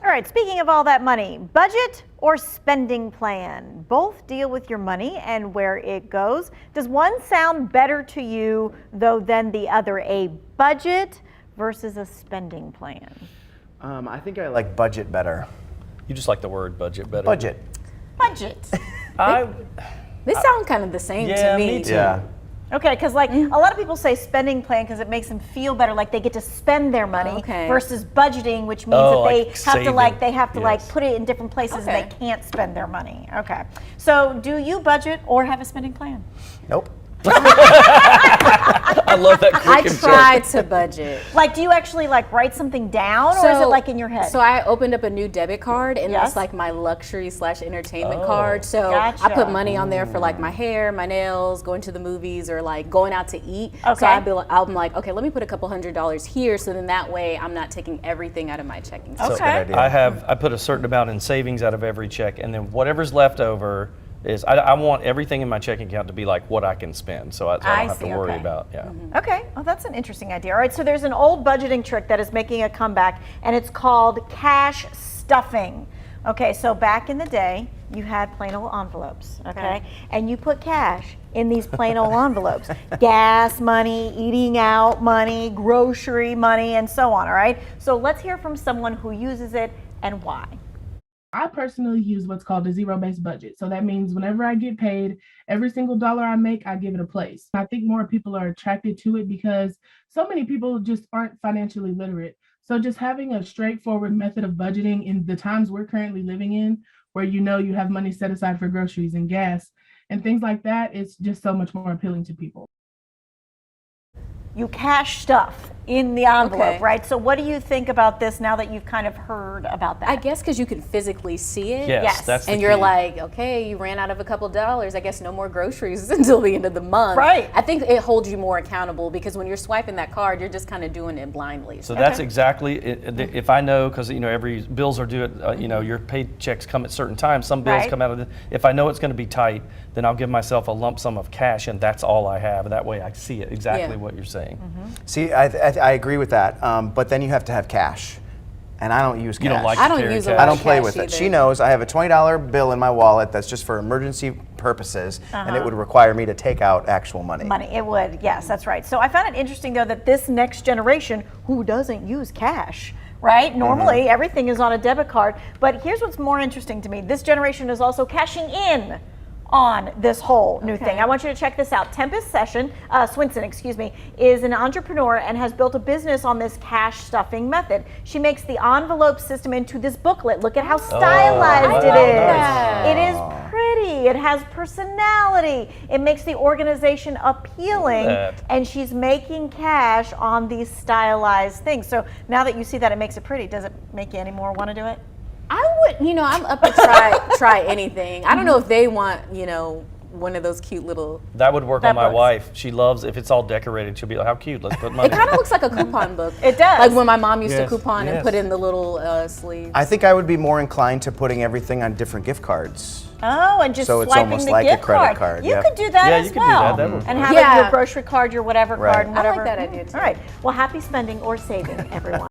All right, speaking of all that money, budget or spending plan? Both deal with your money and where it goes. Does one sound better to you, though, than the other? A budget versus a spending plan? I think I like budget better. You just like the word budget better. Budget. Budget. They sound kind of the same to me. Me too. Yeah. Okay, because like a lot of people say spending plan because it makes them feel better, like they get to spend their money, versus budgeting, which means that they have to like put it in different places and they can't spend their money. Okay, so do you budget or have a spending plan? Nope. I love that quick I tried to budget. Like, do you actually like write something down, or is it like in your head? So I opened up a new debit card, and it's like my luxury/entertainment card. So Gotcha. I put money on there for like my hair, my nails, going to the movies, or like going out to eat. Okay. So I'm like, okay, let me put a couple $100s here, so then that way I'm not taking everything out of my checking. Okay. That's a good idea. I put a certain amount in savings out of every check, and then whatever's left over is I want everything in my checking account to be like what I can spend, so I don't have to worry about. Yeah. Okay, well that's an interesting idea. All right, so there's an old budgeting trick that is making a comeback, and it's called cash stuffing. Okay, so back in the day, you had plain old envelopes, okay? And you put cash in these plain old envelopes. Gas money, eating out money, grocery money, and so on, all right? So let's hear from someone who uses it and why. I personally use what's called a zero-based budget. So that means whenever I get paid, every single dollar I make, I give it a place. I think more people are attracted to it because so many people just aren't financially literate. So just having a straightforward method of budgeting in the times we're currently living in, where you know you have money set aside for groceries and gas and things like that, it's just so much more appealing to people. You cash stuff in the envelope, right? So what do you think about this now that you've kind of heard about that? I guess because you can physically see it. Yes, that's the and you're key. like, okay, you ran out of a couple dollars. I guess no more groceries until the end of the month. Right. I think it holds you more accountable because when you're swiping that card, you're just kind of doing it blindly. So that's exactly it. If I know, because every bills are due at your paychecks come at certain times. Some bills come out of if I know it's going to be tight, then I'll give myself a lump sum of cash, and that's all I have. That way I see it exactly what you're saying. See, I agree with that, but then you have to have cash, and I don't use cash. You don't like I to don't carry use a cash. lot I don't play cash with it. either. She knows I have a $20 bill in my wallet that's just for emergency purposes, and it would require me to take out actual money. It would, yes, that's right. So I found it interesting, though, that this next generation who doesn't use cash, right? Normally, everything is on a debit card. But here's what's more interesting to me. This generation is also cashing in on this whole new thing. I want you to check this out. Tempest Swinson, is an entrepreneur and has built a business on this cash stuffing method. She makes the envelope system into this booklet. Look at how stylized it is. It is pretty. It has personality. It makes the organization appealing, and she's making cash on these stylized things. So now that you see that it makes it pretty, does it make you any more want to do it? I would, I'm up to try anything. I don't know if they want, one of those cute little. That would work on my wife. She loves if it's all decorated. She'll be like, "How cute! Let's put money." It kind of looks like a coupon book. It does. Like when my mom used to coupon and put in the little sleeves. I think I would be more inclined to putting everything on different gift cards. Oh, and just So it's swiping almost the like a gift credit card, You yeah. could do that as you could well. do that. That would And work. have it your grocery card, your whatever card, and I whatever. like that idea too. All right. Well, happy spending or saving, everyone.